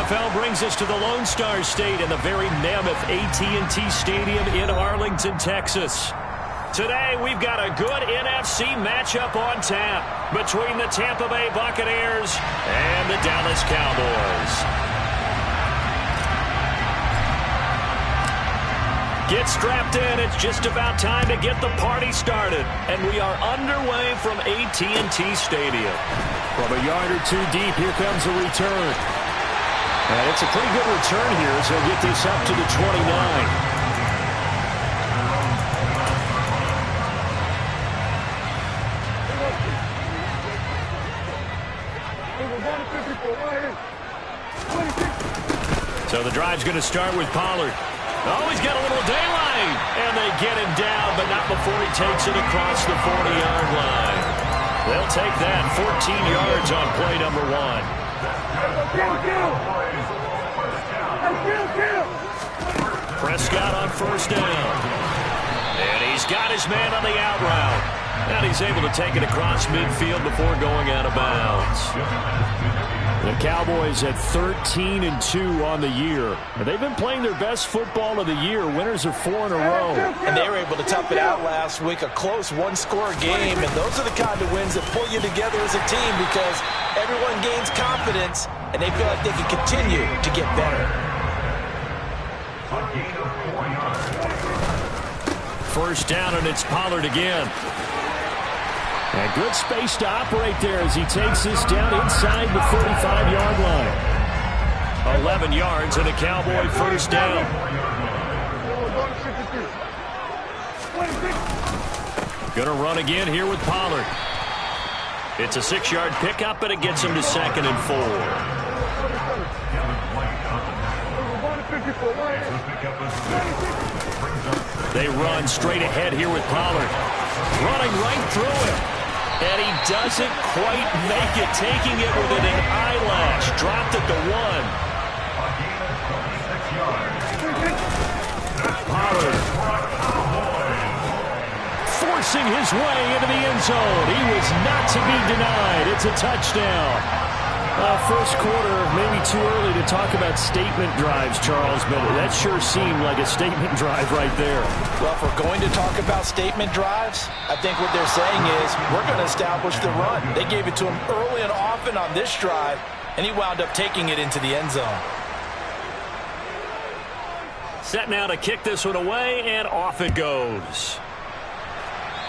NFL brings us to the Lone Star State in the very mammoth AT&T Stadium in Arlington, Texas. Today, we've got a good NFC matchup on tap between the Tampa Bay Buccaneers and the Dallas Cowboys. Get strapped in. It's just about time to get the party started. And we are underway from AT&T Stadium. From a yard or two deep, here comes a return. And it's a pretty good return here as he'll get this up to the 29. So the drive's going to start with Pollard. Oh, he's got a little daylight. And they get him down, but not before he takes it across the 40-yard line. They'll take that 14 yards on play number 1. Prescott on first down. And he's got his man on the out route. And he's able to take it across midfield before going out of bounds. The Cowboys at 13-2 on the year. They've been playing their best football of the year. Winners of 4 in a row. And they were able to tough it out last week. A close one-score game. And those are the kind of wins that pull you together as a team because everyone gains confidence and they feel like they can continue to get better. First down, and it's Pollard again. And good space to operate there as he takes this down inside the 35-yard line. 11 yards and a Cowboy first down. Gonna run again here with Pollard. It's a 6-yard pickup, but it gets him to 2nd and 4. They run straight ahead here with Pollard. Running right through him. And he doesn't quite make it, taking it within an eyelash. Dropped at the 1. Pollard forcing his way into the end zone. He was not to be denied. It's a touchdown. First quarter, maybe too early to talk about statement drives, Charles, but that sure seemed like a statement drive right there. Well, if we're going to talk about statement drives, I think what they're saying is we're going to establish the run. They gave it to him early and often on this drive, and he wound up taking it into the end zone. Set now to kick this one away, and off it goes.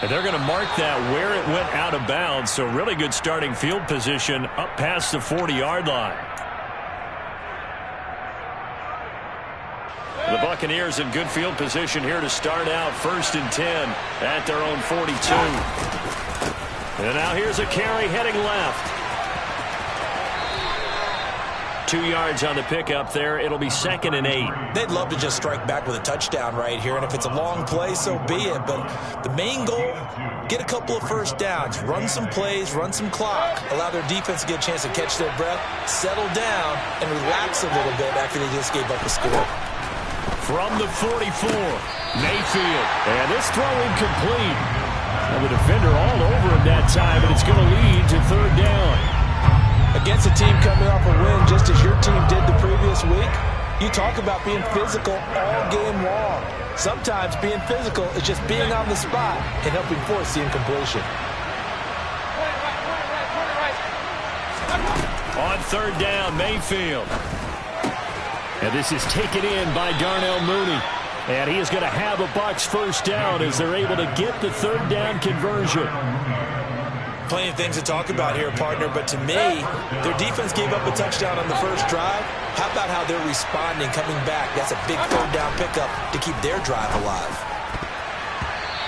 And they're going to mark that where it went out of bounds, so really good starting field position up past the 40-yard line. The Buccaneers in good field position here to start out 1st and 10 at their own 42. And now here's a carry heading left. 2 yards on the pickup there. It'll be 2nd and 8. They'd love to just strike back with a touchdown right here, and if it's a long play, so be it. But the main goal, get a couple of first downs, run some plays, run some clock, allow their defense to get a chance to catch their breath, settle down, and relax a little bit after they just gave up a score. From the 44, Mayfield. And this throw incomplete. And the defender all over him that time, and it's going to lead to 3rd down. Against a team coming off a win just as your team did the previous week, you talk about being physical all game long. Sometimes being physical is just being on the spot and helping force the incompletion. On 3rd down, Mayfield. And this is taken in by Darnell Mooney. And he is going to have a Bucs first down as they're able to get the 3rd down conversion. Plenty of things to talk about here, partner, but to me, their defense gave up a touchdown on the first drive. How about how they're responding, coming back? That's a big 3rd down pickup to keep their drive alive.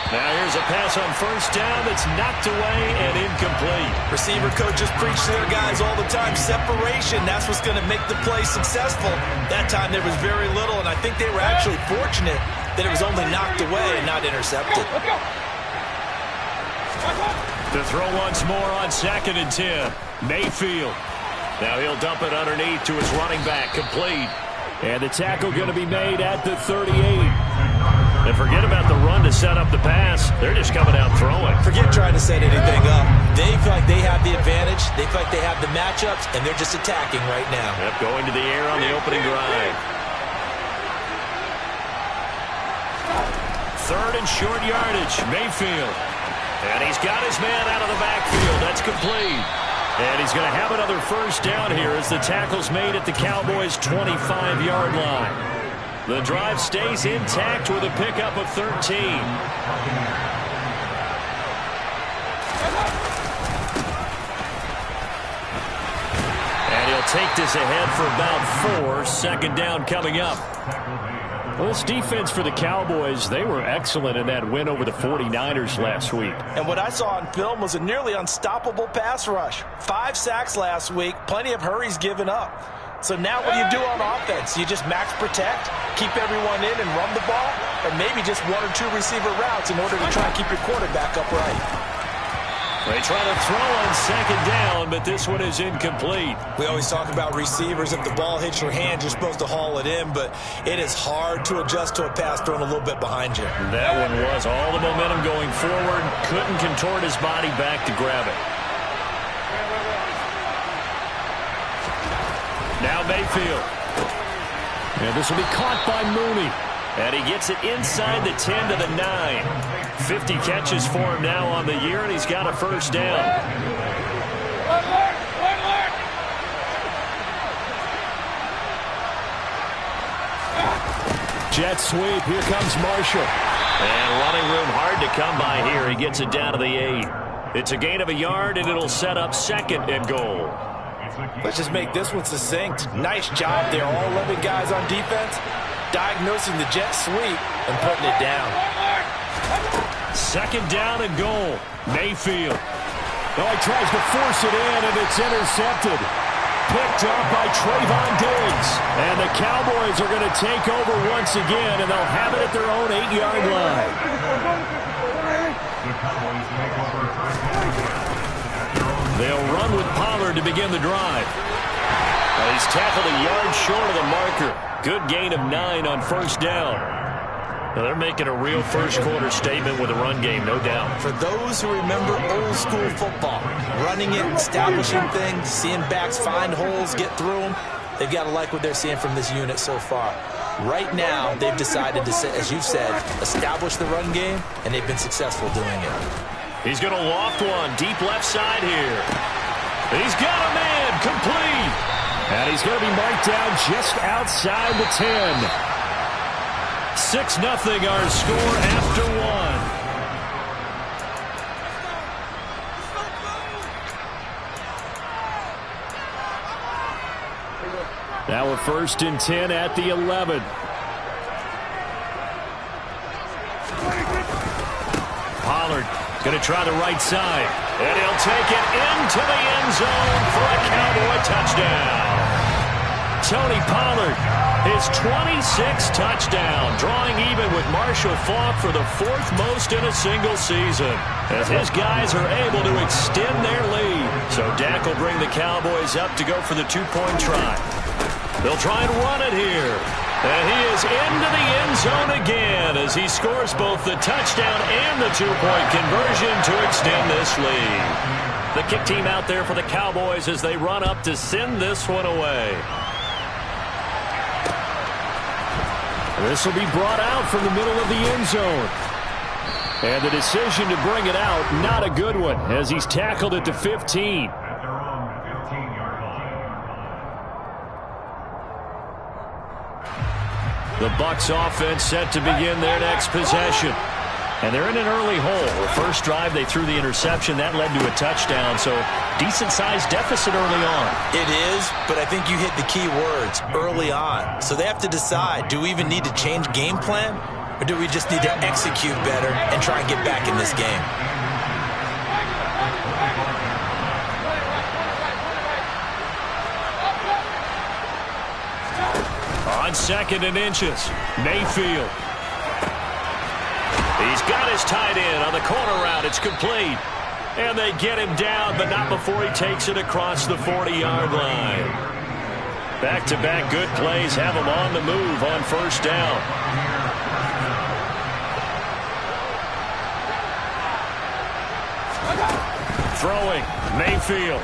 Now here's a pass on first down that's knocked away and incomplete. Receiver coaches preach to their guys all the time. Separation, that's what's going to make the play successful. That time there was very little, and I think they were actually fortunate that it was only knocked away and not intercepted. To throw once more on 2nd and 10. Mayfield. Now he'll dump it underneath to his running back. Complete. And the tackle going to be made at the 38. And forget about the run to set up the pass. They're just coming out throwing. Forget trying to set anything up. They feel like they have the advantage. They feel like they have the matchups, and they're just attacking right now. Yep, going to the air on the opening drive. Third and short yardage. Mayfield. And he's got his man out of the backfield. That's complete. And he's going to have another first down here as the tackle's made at the Cowboys' 25-yard line. The drive stays intact with a pickup of 13. And he'll take this ahead for about 4. Second down coming up. Well, this defense for the Cowboys, they were excellent in that win over the 49ers last week. And what I saw on film was a nearly unstoppable pass rush. 5 sacks last week, plenty of hurries given up. So now what do you do on offense? You just max protect, keep everyone in and run the ball, or maybe just 1 or 2 receiver routes in order to try and keep your quarterback upright. They try to throw on second down, but this one is incomplete. We always talk about receivers. If the ball hits your hand, you're supposed to haul it in, but it is hard to adjust to a pass thrown a little bit behind you. That one was all the momentum going forward. Couldn't contort his body back to grab it. Now Mayfield. And this will be caught by Mooney. And he gets it inside the 10 to the 9. 50 catches for him now on the year, and he's got a first down. Jet sweep. Here comes Marshall. And running room hard to come by here. He gets it down to the 8. It's a gain of a yard, and it'll set up second and goal. Let's just make this one succinct. Nice job there, all 11 guys on defense, diagnosing the jet sweep and putting it down. Second down and goal. Mayfield. Oh, he tries to force it in, and it's intercepted. Picked up by Trayvon Diggs. And the Cowboys are going to take over once again, and they'll have it at their own 8-yard line. They'll run with Pollard to begin the drive. He's tackled a yard short of the marker. Good gain of 9 on first down. Now they're making a real first-quarter statement with a run game, no doubt. For those who remember old-school football, running it, establishing things, seeing backs find holes, get through them, they've got to like what they're seeing from this unit so far. Right now, they've decided to, as you've said, establish the run game, and they've been successful doing it. He's going to loft one deep left side here. He's got a man complete. And he's going to be marked down just outside the 10. 6-0 our score after 1. Now we're 1st and 10 at the 11. Pollard going to try the right side. And he'll take it into the end zone for a Cowboy touchdown. Tony Pollard, his 26th touchdown, drawing even with Marshall Faulk for the 4th most in a single season, as his guys are able to extend their lead. So Dak will bring the Cowboys up to go for the 2-point try. They'll try and run it here. And he is into the end zone again as he scores both the touchdown and the 2-point conversion to extend this lead. The kick team out there for the Cowboys as they run up to send this one away. This will be brought out from the middle of the end zone. And the decision to bring it out, not a good one, as he's tackled at the 15. The Bucs offense set to begin their next possession. And they're in an early hole. The first drive, they threw the interception. That led to a touchdown, so decent-sized deficit early on. It is, but I think you hit the key words, early on. So they have to decide, do we even need to change game plan, or do we just need to execute better and try and get back in this game? On 2nd and inches, Mayfield. He's got his tight end on the corner route. It's complete. And they get him down, but not before he takes it across the 40-yard line. Back-to-back good plays have him on the move on first down. Throwing, Mayfield.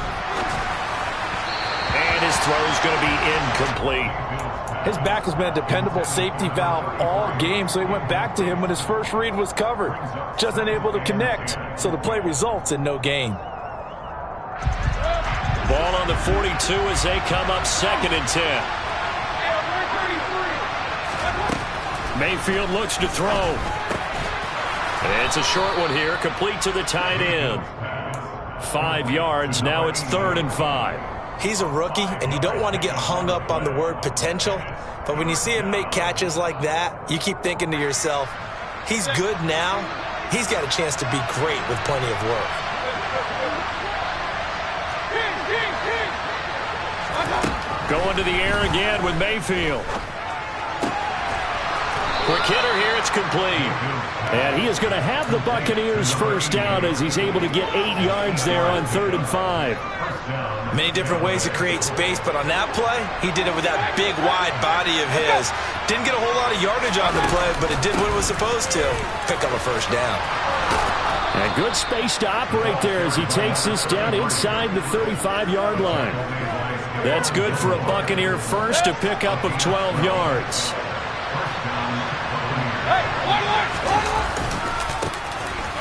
And his throw is going to be incomplete. His back has been a dependable safety valve all game, so he went back to him when his first read was covered. Just unable to connect, so the play results in no gain. Ball on the 42 as they come up 2nd and 10. Mayfield looks to throw. It's a short one here, complete to the tight end. 5 yards, now it's 3rd and 5. He's a rookie, and you don't want to get hung up on the word potential. But when you see him make catches like that, you keep thinking to yourself, he's good now. He's got a chance to be great with plenty of work. Going to the air again with Mayfield. Quick hitter here, it's complete. And he is going to have the Buccaneers first down as he's able to get 8 yards there on 3rd and 5. Many different ways to create space, but on that play, he did it with that big, wide body of his. Didn't get a whole lot of yardage on the play, but it did what it was supposed to. Pick up a first down. And good space to operate there as he takes this down inside the 35-yard line. That's good for a Buccaneer first, to pick up of 12 yards.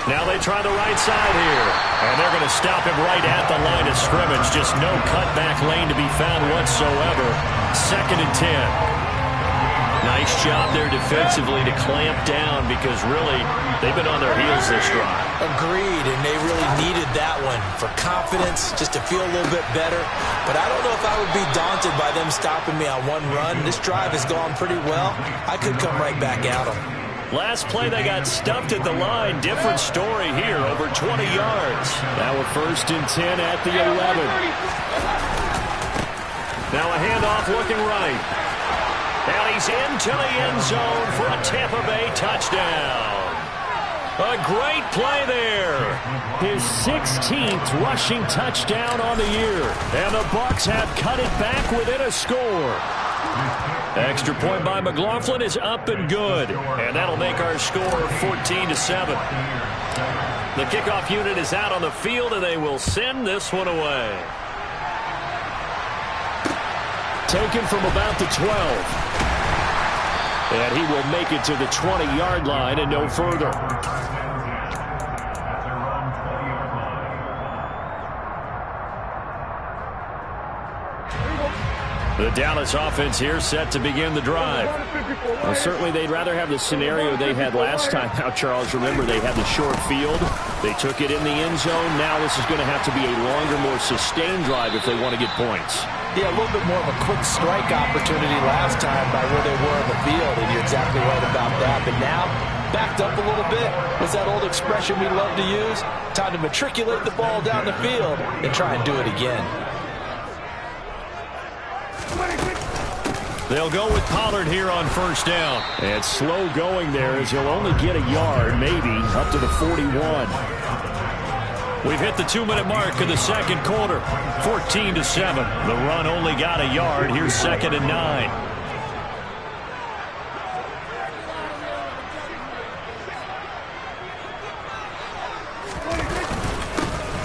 Now they try the right side here. And they're going to stop him right at the line of scrimmage. Just no cutback lane to be found whatsoever. 2nd and 10. Nice job there defensively to clamp down, because really they've been on their heels this drive. Agreed, and they really needed that one for confidence, just to feel a little bit better. But I don't know if I would be daunted by them stopping me on one run. This drive has gone pretty well. I could come right back at them. Last play, they got stuffed at the line. Different story here, over 20 yards. Now a 1st and 10 at the 11. Now a handoff looking right. And he's into the end zone for a Tampa Bay touchdown. A great play there. His 16th rushing touchdown on the year. And the Bucs have cut it back within a score. Extra point by McLaughlin is up and good. And that'll make our score 14-7. The kickoff unit is out on the field, and they will send this one away. Taken from about the 12. And he will make it to the 20-yard line and no further. The Dallas offense here set to begin the drive. Well, certainly they'd rather have the scenario they had last time out, Charles. Remember, they had the short field. They took it in the end zone. Now this is going to have to be a longer, more sustained drive if they want to get points. Yeah, a little bit more of a quick strike opportunity last time by where they were in the field, and you're exactly right about that. But now, backed up a little bit. What's that old expression we love to use? Time to matriculate the ball down the field and try and do it again. They'll go with Pollard here on 1st down. And slow going there, as he'll only get a yard, maybe, up to the 41. We've hit the 2-minute mark of the 2nd quarter. 14-7. The run only got a yard. Here's 2nd and 9.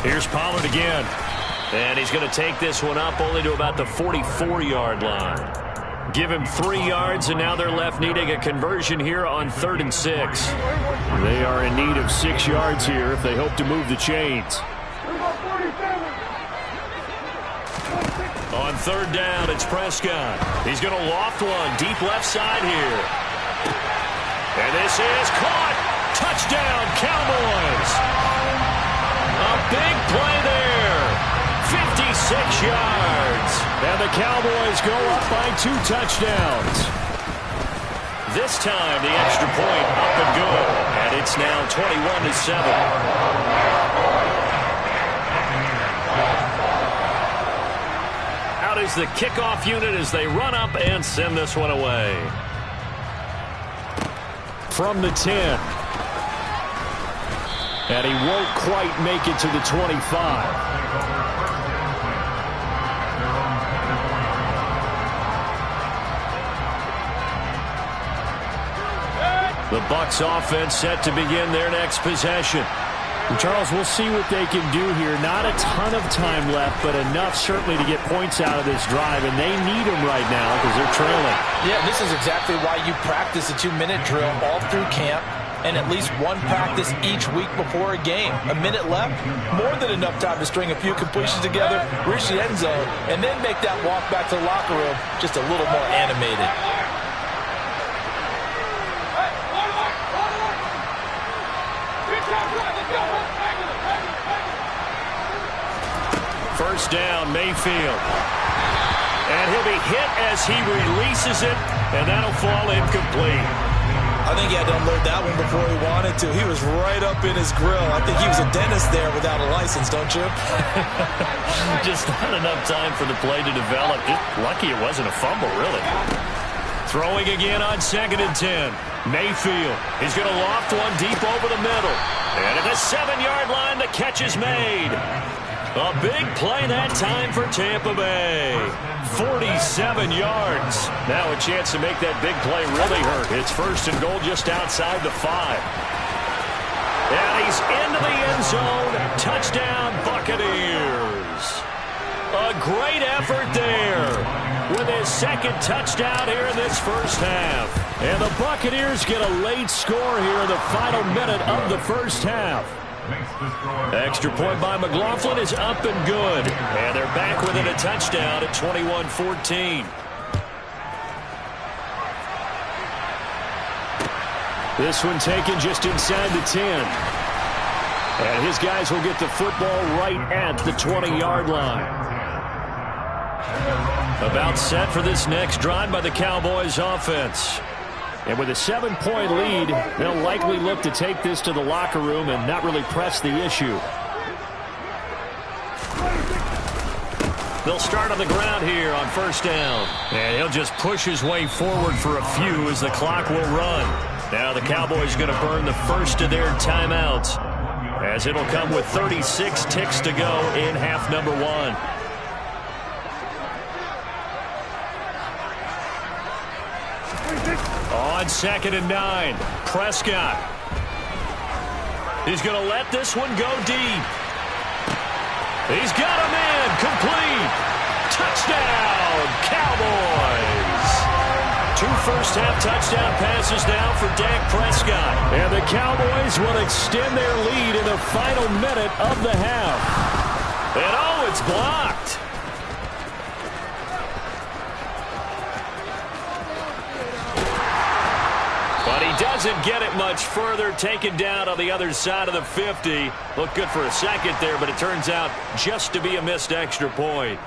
Here's Pollard again. And he's going to take this one up only to about the 44-yard line. Give him 3 yards, and now they're left needing a conversion here on 3rd and 6. They are in need of 6 yards here if they hope to move the chains. On 3rd down, it's Prescott. He's going to loft one deep left side here. And this is caught. Touchdown, Cowboys. A big play there. 56 yards. And the Cowboys go up by 2 touchdowns. This time, the extra point up and good. And it's now 21-7. Out is the kickoff unit as they run up and send this one away. From the 10. And he won't quite make it to the 25. The Bucs offense set to begin their next possession. Charles, we'll see what they can do here. Not a ton of time left, but enough certainly to get points out of this drive, and they need them right now because they're trailing. Yeah, this is exactly why you practice a 2-minute drill all through camp and at least one practice each week before a game. A minute left, more than enough time to string a few completions together, reach the end zone, and then make that walk back to the locker room just a little more animated. First down, Mayfield. And he'll be hit as he releases it, and that'll fall incomplete. I think he had to unload that one before he wanted to. He was right up in his grill. I think he was a dentist there without a license, don't you? Just not enough time for the play to develop. Just lucky it wasn't a fumble, really. Throwing again on 2nd and 10. Mayfield. He's going to loft one deep over the middle. And at the 7-yard line, the catch is made. A big play that time for Tampa Bay. 47 yards. Now a chance to make that big play really hurt. It's 1st and goal just outside the 5. And he's into the end zone. Touchdown, Buccaneers. A great effort there with his 2nd touchdown here in this first half. And the Buccaneers get a late score here in the final minute of the first half. Extra point by McLaughlin is up and good. And they're back within a touchdown at 21-14. This one taken just inside the 10. And his guys will get the football right at the 20-yard line. About set for this next drive by the Cowboys offense. And with a 7-point lead, they'll likely look to take this to the locker room and not really press the issue. They'll start on the ground here on 1st down. And he'll just push his way forward for a few as the clock will run. Now the Cowboys going to burn the first of their timeouts, as it'll come with 36 ticks to go in half number 1. On 2nd and 9, Prescott. He's going to let this one go deep. He's got a man complete. Touchdown, Cowboys. 2 first-half touchdown passes now for Dak Prescott. And the Cowboys will extend their lead in the final minute of the half. And oh, it's blocked. But he doesn't get it much further. Taken down on the other side of the 50. Looked good for a second there, but it turns out just to be a missed extra point.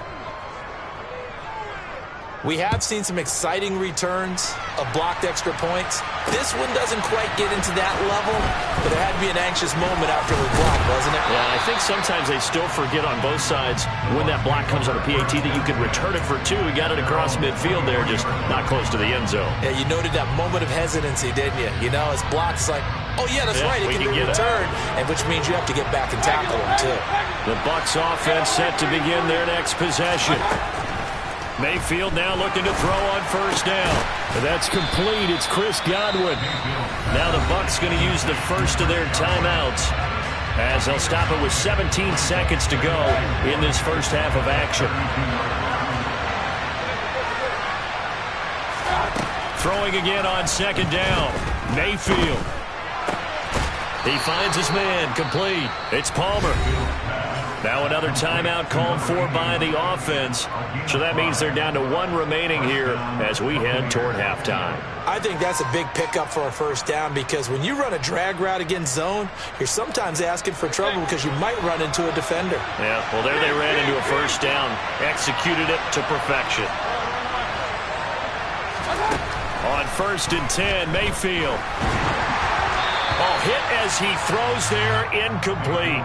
We have seen some exciting returns of blocked extra points. This one doesn't quite get into that level, but it had to be an anxious moment after it was blocked, wasn't it? Yeah, I think sometimes they still forget on both sides when that block comes on a PAT that you can return it for 2. He got it across midfield there, just not close to the end zone. Yeah, you noted that moment of hesitancy, didn't you? You know, it's blocked. It's like, oh, yeah, that's right. It can be returned, and which means you have to get back and tackle him, too. The Bucs offense set to begin their next possession. Mayfield now looking to throw on 1st down. That's complete. It's Chris Godwin. Now the Bucs going to use the first of their timeouts, as they'll stop it with 17 seconds to go in this first half of action. Throwing again on 2nd down. Mayfield. He finds his man complete. It's Palmer. Now another timeout called for by the offense. So that means they're down to 1 remaining here as we head toward halftime. I think that's a big pickup for a 1st down, because when you run a drag route against zone, you're sometimes asking for trouble because you might run into a defender. Yeah, well, there they ran into a 1st down. Executed it to perfection. On 1st and 10, Mayfield. Oh, hit as he throws there, incomplete.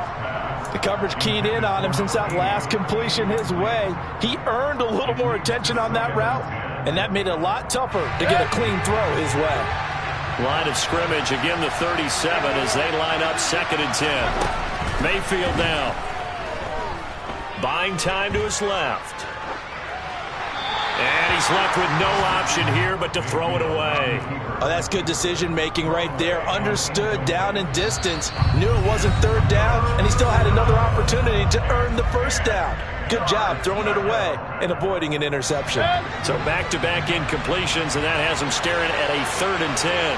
The coverage keyed in on him since that last completion his way. He earned a little more attention on that route, and that made it a lot tougher to get a clean throw his way. Line of scrimmage, again the 37 as they line up 2nd and 10. Mayfield now. Buying time to his left. And he's left with no option here but to throw it away. Oh, that's good decision-making right there. Understood down and distance. Knew it wasn't third down, and he still had another opportunity to earn the first down. Good job throwing it away and avoiding an interception. So back-to-back incompletions, and that has him staring at a 3rd and 10.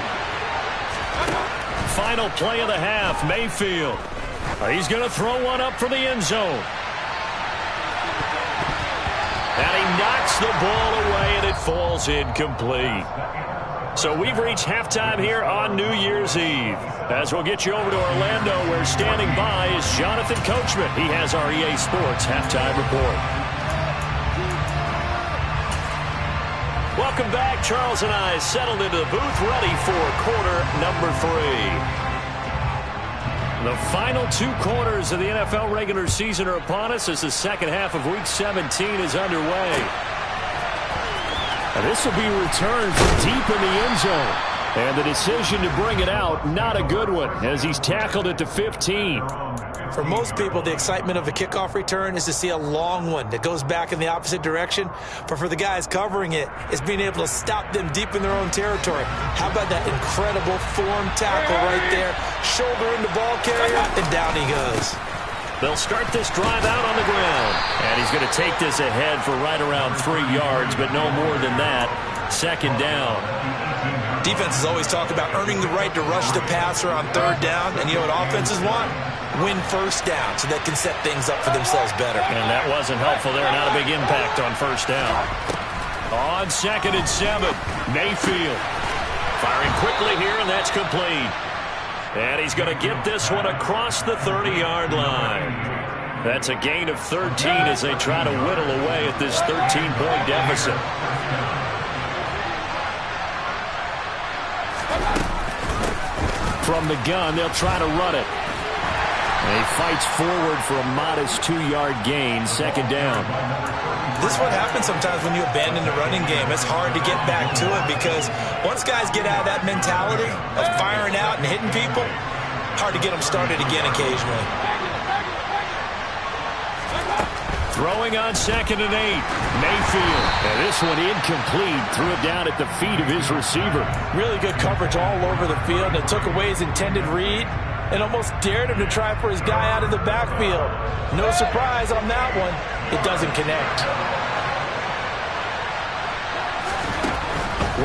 Final play of the half, Mayfield. He's going to throw one up for the end zone. And he knocks the ball away, and it falls incomplete. So we've reached halftime here on New Year's Eve. As we'll get you over to Orlando, where standing by is Jonathan Coachman. He has our EA Sports Halftime Report. Welcome back. Charles and I settled into the booth, ready for quarter number 3. The final 2 quarters of the NFL regular season are upon us as the second half of Week 17 is underway. And this will be returned from deep in the end zone. And the decision to bring it out, not a good one, as he's tackled it to 15. For most people, the excitement of a kickoff return is to see a long one that goes back in the opposite direction. But for the guys covering it, it's being able to stop them deep in their own territory. How about that incredible form tackle right there? Shoulder in the ball carrier, and down he goes. They'll start this drive out on the ground. And he's going to take this ahead for right around 3 yards, but no more than that. Second down. Defenses always talk about earning the right to rush the passer on 3rd down. And you know what offenses want? Win first down so they can set things up for themselves better. And that wasn't helpful there. Not a big impact on first down. On 2nd and 7, Mayfield. Firing quickly here, and that's complete. And he's going to get this one across the 30-yard line. That's a gain of 13 as they try to whittle away at this 13-point deficit. From the gun, they'll try to run it. And he fights forward for a modest 2-yard gain, second down. This is what happens sometimes when you abandon the running game. It's hard to get back to it because once guys get out of that mentality of firing out and hitting people, hard to get them started again occasionally. Throwing on 2nd and 8, Mayfield. And this one incomplete. Threw it down at the feet of his receiver. Really good coverage all over the field. It took away his intended read and almost dared him to try for his guy out of the backfield. No surprise on that one. It doesn't connect.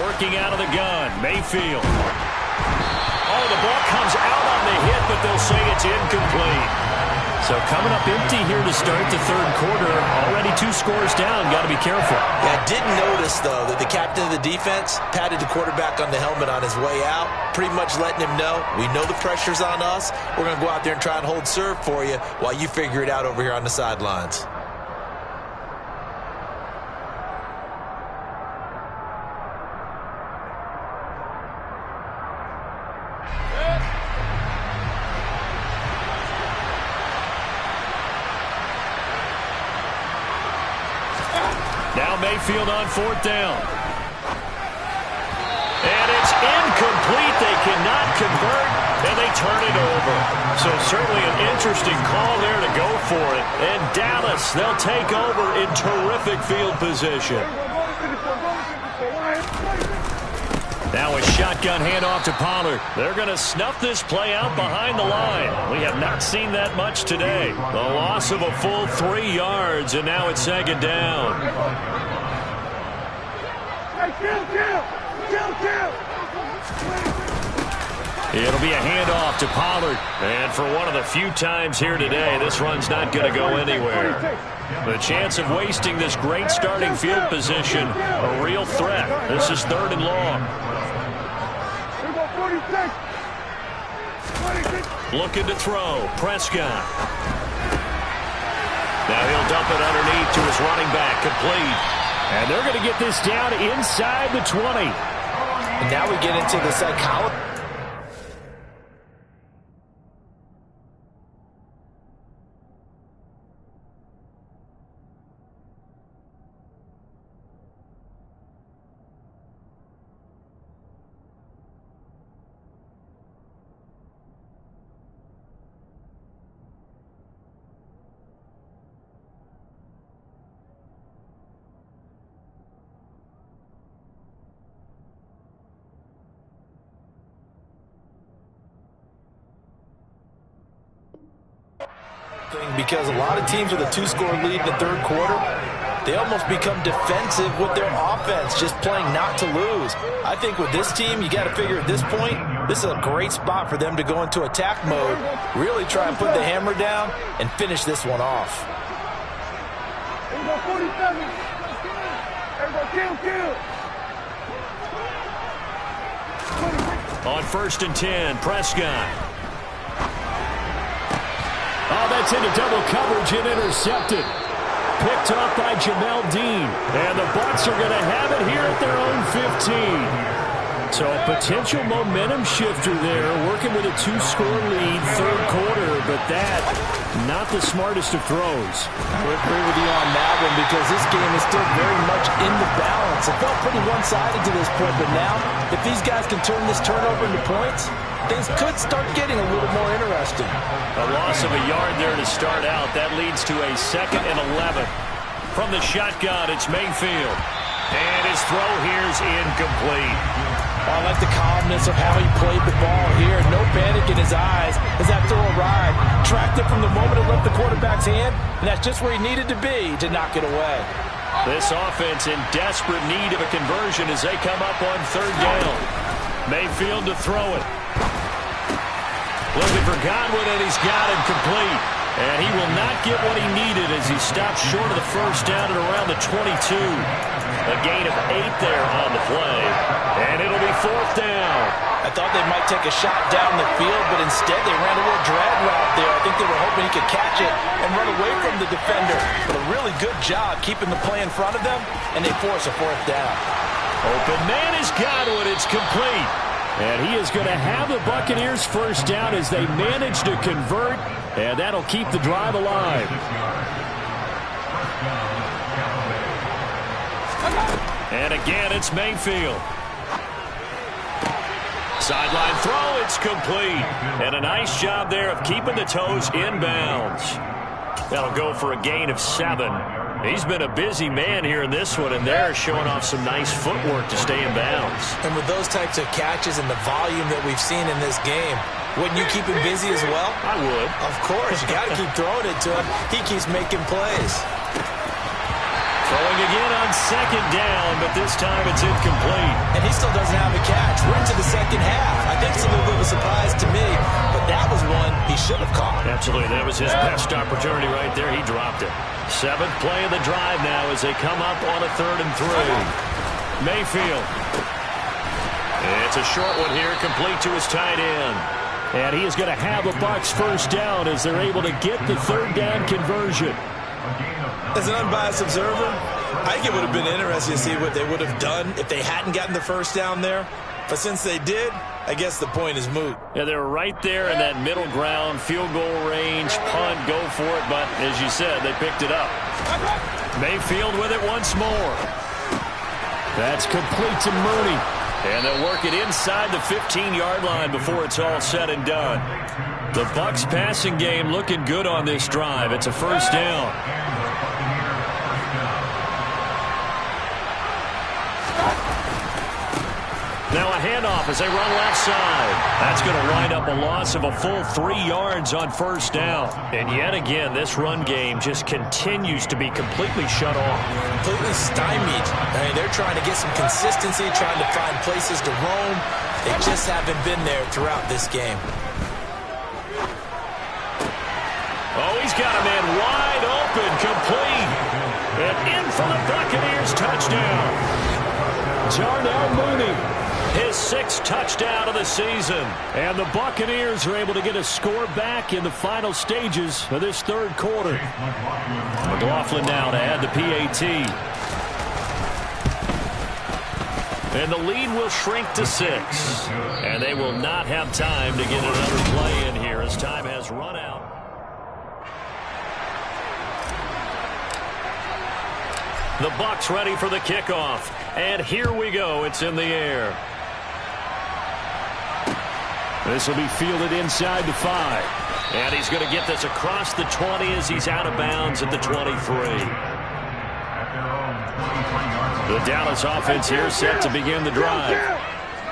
Working out of the gun, Mayfield. Oh, the ball comes out on the hit, but they'll say it's incomplete. So coming up empty here to start the 3rd quarter. Already 2 scores down. Got to be careful. Yeah, I did notice, though, that the captain of the defense patted the quarterback on the helmet on his way out, pretty much letting him know, we know the pressure's on us. We're going to go out there and try and hold serve for you while you figure it out over here on the sidelines. Now Mayfield on 4th down. And it's incomplete. They cannot convert, and they turn it over. So certainly an interesting call there to go for it. And Dallas, they'll take over in terrific field position. Now a shotgun handoff to Pollard. They're going to snuff this play out behind the line. We have not seen that much today. The loss of a full 3 yards, and now it's 2nd down. It'll be a handoff to Pollard. And for one of the few times here today, this run's not going to go anywhere. The chance of wasting this great starting field position, a real threat. This is 3rd and long. Looking to throw. Prescott. Now he'll dump it underneath to his running back. Complete. And they're going to get this down inside the 20. And now we get into the psychology. Because a lot of teams with a 2-score lead in the third quarter, they almost become defensive with their offense, just playing not to lose. I think with this team, you got to figure at this point, this is a great spot for them to go into attack mode, really try and put the hammer down and finish this one off. On 1st and 10, Prescott. Oh, that's into double coverage and intercepted. Picked off by Jamel Dean. And the Bucs are going to have it here at their own 15. So a potential momentum shifter there, working with a 2-score lead, third quarter, but that, not the smartest of throws. I would agree with you on that one because this game is still very much in the balance. It felt pretty one-sided to this point, but now, if these guys can turn this turnover into points, things could start getting a little more interesting. A loss of a yard there to start out. That leads to a 2nd and 11. From the shotgun, it's Mayfield. And his throw here's incomplete. I like the calmness of how he played the ball here. No panic in his eyes as that throw arrived. Tracked it from the moment it left the quarterback's hand, and that's just where he needed to be to knock it away. This offense in desperate need of a conversion as they come up on 3rd down. Mayfield to throw it. Looking for Godwin, and he's got him complete. And he will not get what he needed as he stops short of the 1st down at around the 22. A gain of 8 there on the play. And it'll be 4th down. I thought they might take a shot down the field, but instead they ran a little drag route there. I think they were hoping he could catch it and run away from the defender. But a really good job keeping the play in front of them, and they force a 4th down. Open man is Godwin. It's complete. And he is going to have the Buccaneers 1st down as they manage to convert, and that'll keep the drive alive. And again, it's Mayfield. Sideline throw, it's complete. And a nice job there of keeping the toes inbounds. That'll go for a gain of 7. He's been a busy man here in this one, and they're showing off some nice footwork to stay in bounds. And with those types of catches and the volume that we've seen in this game, wouldn't you keep him busy as well? I would. Of course. You got to keep throwing it to him. He keeps making plays. Throwing again on 2nd down, but this time it's incomplete. And he still doesn't have a catch. We're into the 2nd half. I think it's a little bit of a surprise to me, but that was one he should have caught. Absolutely. That was his best opportunity right there. He dropped it. 7th play of the drive now as they come up on a 3rd and 3. Mayfield. It's a short one here, complete to his tight end. And he is going to have a Bucs 1st down as they're able to get the 3rd down conversion. As an unbiased observer, I think it would have been interesting to see what they would have done if they hadn't gotten the 1st down there. But since they did, I guess the point is moot. Yeah, they were right there in that middle ground, field goal range, punt, go for it. But as you said, they picked it up. Mayfield with it once more. That's complete to Mooney. And they'll work it inside the 15-yard line before it's all said and done. The Bucs passing game looking good on this drive. It's a 1st down. Now a handoff as they run left side. That's going to wind up a loss of a full 3 yards on 1st down. And yet again, this run game just continues to be completely shut off. Completely stymied. I mean, they're trying to get some consistency, trying to find places to roam. They just haven't been there throughout this game. Oh, he's got a man wide open, complete. And in for the Buccaneers touchdown. Darnell Mooney. His 6th touchdown of the season. And the Buccaneers are able to get a score back in the final stages of this 3rd quarter. McLaughlin now to add the PAT. And the lead will shrink to 6. And they will not have time to get another play in here as time has run out. The Bucs ready for the kickoff. And here we go. It's in the air. This will be fielded inside the 5. And he's going to get this across the 20 as he's out of bounds at the 23. The Dallas offense here set to begin the drive.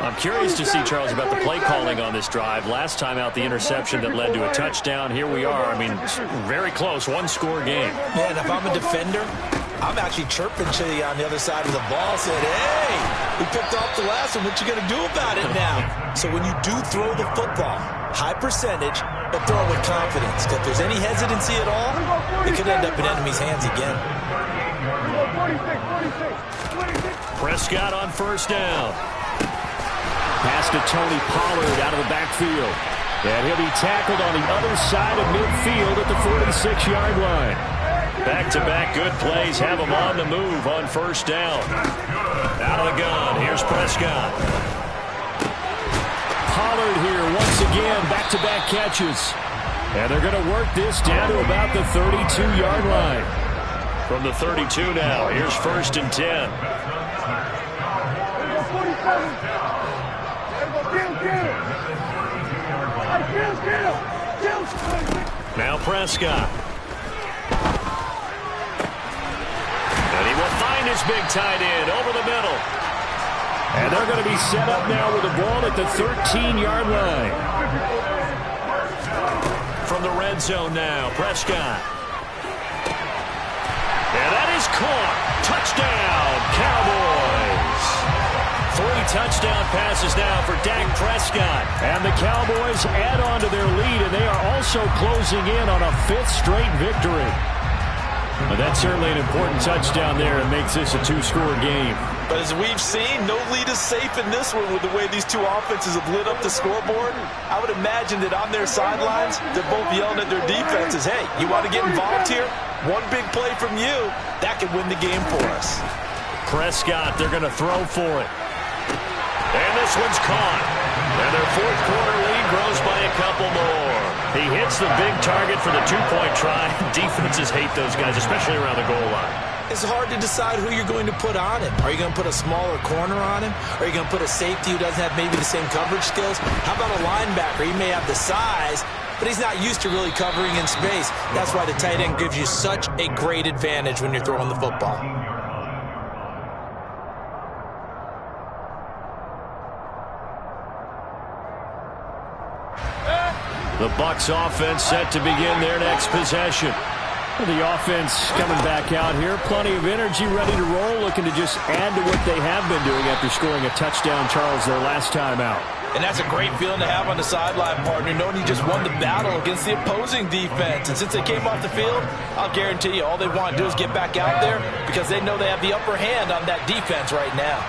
I'm curious to see, Charles, about the play calling on this drive. Last time out, the interception that led to a touchdown. Here we are. I mean, very close, one-score game. Yeah, and if I'm a defender, I'm actually chirping to you on the other side of the ball, saying, hey, we picked off the last one. What you going to do about it now? So when you do throw the football, high percentage, but throw it with confidence. Because if there's any hesitancy at all, it could end up in enemy's hands again. Prescott on first down. Pass to Tony Pollard out of the backfield. And he'll be tackled on the other side of midfield at the 46-yard line. Back-to-back good plays have him on the move on first down. Out of the gun, here's Prescott. Pollard here once again, back-to-back catches. And they're going to work this down to about the 32-yard line. From the 32 now, here's first and 10. Now Prescott. And he will find his big tight end over the middle. And they're going to be set up now with the ball at the 13-yard line. From the red zone now, Prescott. And that is caught. Touchdown, Cowboys. 3 touchdown passes now for Dak Prescott. And the Cowboys add on to their lead, and they are also closing in on a 5th straight victory. But that's certainly an important touchdown there and makes this a 2-score game. But as we've seen, no lead is safe in this one with the way these two offenses have lit up the scoreboard. I would imagine that on their sidelines, they're both yelling at their defenses, hey, you want to get involved here? One big play from you, that could win the game for us. Prescott, they're going to throw for it. And this one's caught. And their 4th quarter lead grows by a couple more. He hits the big target for the 2-point try. Defenses hate those guys, especially around the goal line. It's hard to decide who you're going to put on him. Are you going to put a smaller corner on him? Are you going to put a safety who doesn't have maybe the same coverage skills? How about a linebacker? He may have the size, but he's not used to really covering in space. That's why the tight end gives you such a great advantage when you're throwing the football. The Bucs offense set to begin their next possession. The offense coming back out here. Plenty of energy, ready to roll, looking to just add to what they have been doing after scoring a touchdown, Charles, their last time out. And that's a great feeling to have on the sideline, partner, knowing you just won the battle against the opposing defense. And since they came off the field, I'll guarantee you all they want to do is get back out there because they know they have the upper hand on that defense right now.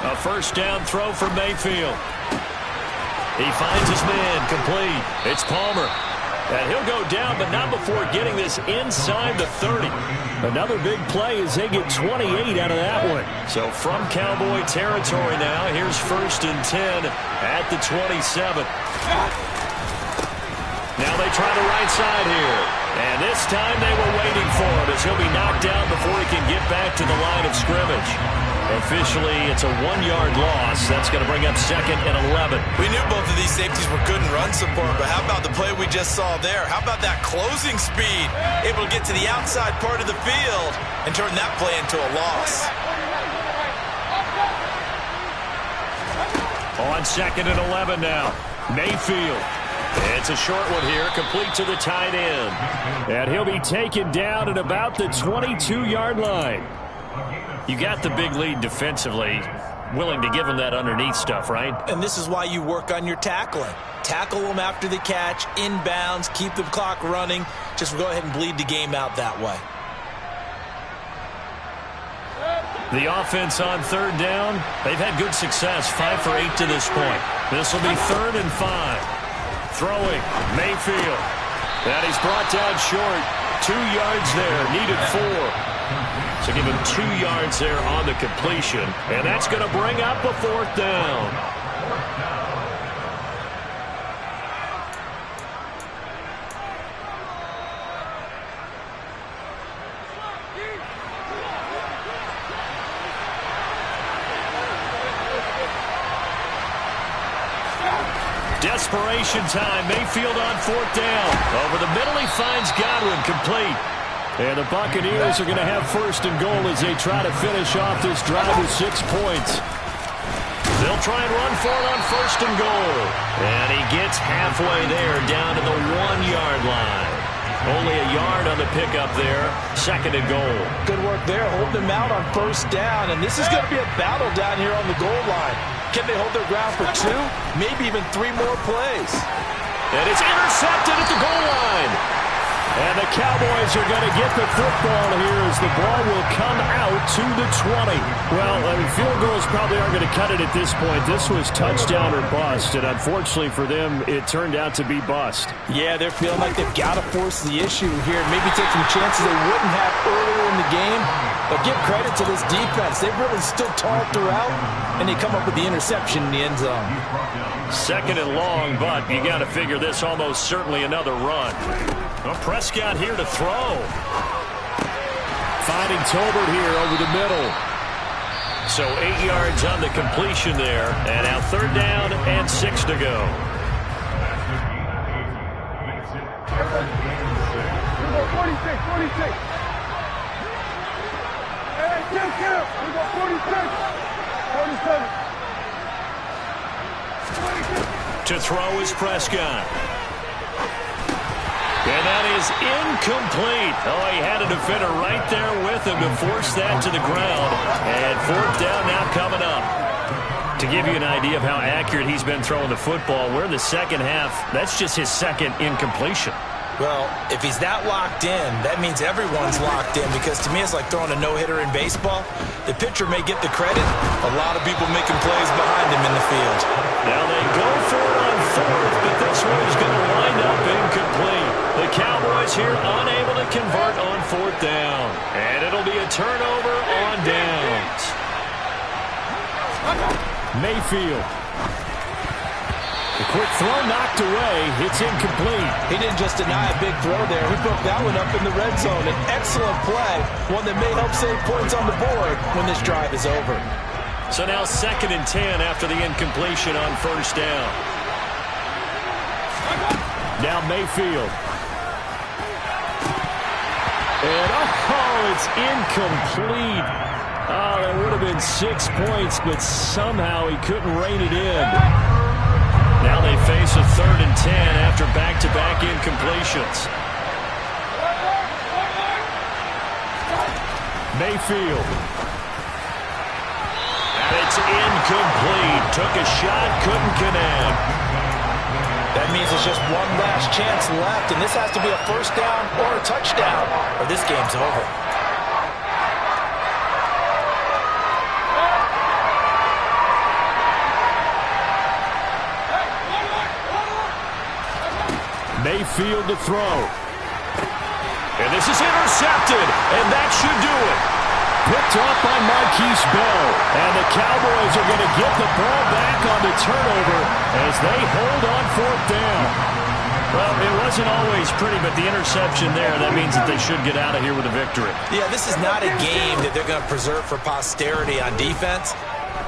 A first down throw for Mayfield. He finds his man, complete. It's Palmer. And he'll go down, but not before getting this inside the 30. Another big play as they get 28 out of that one. So from Cowboy territory now, here's first and 10 at the 27. Now they try the right side here. And this time they were waiting for him as he'll be knocked down before he can get back to the line of scrimmage. Officially, it's a 1-yard loss. That's going to bring up 2nd and 11. We knew both of these safeties were good in run support, but how about the play we just saw there? How about that closing speed? Able to get to the outside part of the field and turn that play into a loss. On 2nd and 11 now. Mayfield. It's a short one here, complete to the tight end. And he'll be taken down at about the 22-yard line. You got the big lead defensively, willing to give him that underneath stuff, right? And this is why you work on your tackling. Tackle them after the catch, inbounds, keep the clock running. Just go ahead and bleed the game out that way. The offense on 3rd down, they've had good success, 5 for 8 to this point. This will be 3rd and 5. Throwing, Mayfield. And he's brought down short. 2 yards there, needed 4. So give him 2 yards there on the completion. And that's going to bring up a 4th down. Desperation time. Mayfield on 4th down. Over the middle, he finds Godwin, complete. And the Buccaneers are going to have first and goal as they try to finish off this drive with 6 points. They'll try and run for it on first and goal. And he gets halfway there, down to the 1-yard line. Only a yard on the pickup there. Second and goal. Good work there, holding them out on first down. And this is going to be a battle down here on the goal line. Can they hold their ground for 2, maybe even 3 more plays? And it's intercepted at the goal line. And the Cowboys are going to get the football here as the ball will come out to the 20. Well, field goals probably aren't going to cut it at this point. This was touchdown or bust, and unfortunately for them, it turned out to be bust. Yeah, they're feeling like they've got to force the issue here. Maybe take some chances they wouldn't have earlier in the game. But give credit to this defense. They've really stood tall throughout, and they come up with the interception in the end zone. Second and long, but you got to figure this almost certainly another run. Well, Prescott here to throw. Finding Tolbert here over the middle. So 8 yards on the completion there. And now third down and 6 to go. To throw is Prescott. And that is incomplete. Oh, he had a defender right there with him to force that to the ground. And fourth down now coming up. To give you an idea of how accurate he's been throwing the football, we're in the second half. That's just his second incompletion. Well, if he's that locked in, that means everyone's locked in, because to me it's like throwing a no-hitter in baseball. The pitcher may get the credit. A lot of people making plays behind him in the field. Now they go for it on fourth, but this one is going to wind up incomplete. The Cowboys here unable to convert on fourth down. And it'll be a turnover on downs. Mayfield. The quick throw knocked away. It's incomplete. He didn't just deny a big throw there. He put that one up in the red zone. An excellent play. One that may help save points on the board when this drive is over. So now second and 10 after the incompletion on first down. Now Mayfield. And it's incomplete. Oh, that would have been 6 points, but somehow he couldn't rein it in. Now they face a third and 10 after back-to-back incompletions. Mayfield. And it's incomplete. Took a shot, couldn't connect. That means it's just one last chance left, and this has to be a first down or a touchdown, or this game's over. Mayfield to throw. And this is intercepted, and that should do it. Picked up by Marquise Bell. And the Cowboys are going to get the ball back on the turnover as they hold on fourth down. Well, it wasn't always pretty, but the interception there, that means that they should get out of here with a victory. Yeah, this is not a game that they're going to preserve for posterity on defense.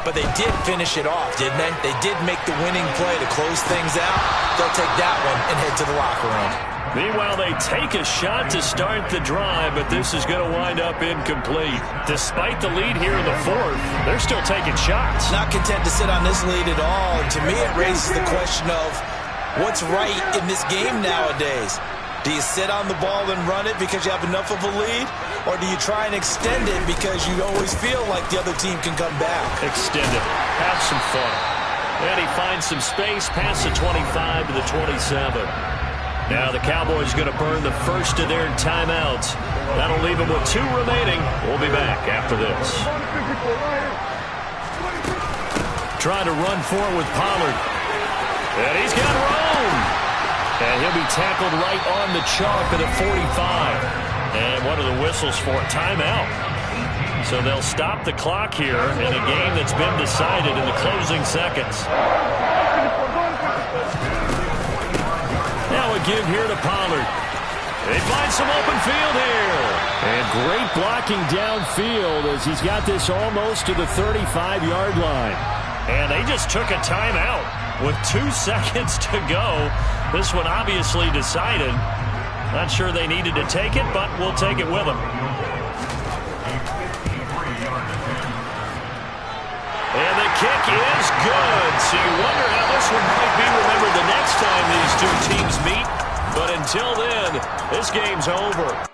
But they did finish it off, didn't they? They did make the winning play to close things out. They'll take that one and head to the locker room. Meanwhile, they take a shot to start the drive, but this is going to wind up incomplete. Despite the lead here in the fourth, they're still taking shots. Not content to sit on this lead at all. And to me, it raises the question of what's right in this game nowadays. Do you sit on the ball and run it because you have enough of a lead? Or do you try and extend it because you always feel like the other team can come back? Extend it. Have some fun. And he finds some space past the 25 to the 27. Now the Cowboys going to burn the first of their timeouts. That'll leave them with 2 remaining. We'll be back after this. Trying to run for it with Pollard. And he's got room. And he'll be tackled right on the chalk at the 45. And what are the whistles for? Timeout. So they'll stop the clock here in a game that's been decided in the closing seconds. Now a give here to Pollard. They find some open field here. And great blocking downfield as he's got this almost to the 35-yard line. And they just took a timeout with 2 seconds to go. This one obviously decided. Not sure they needed to take it, but we'll take it with them. And the kick is good. So you wonder how this one might be remembered the next time these two teams meet. But until then, this game's over.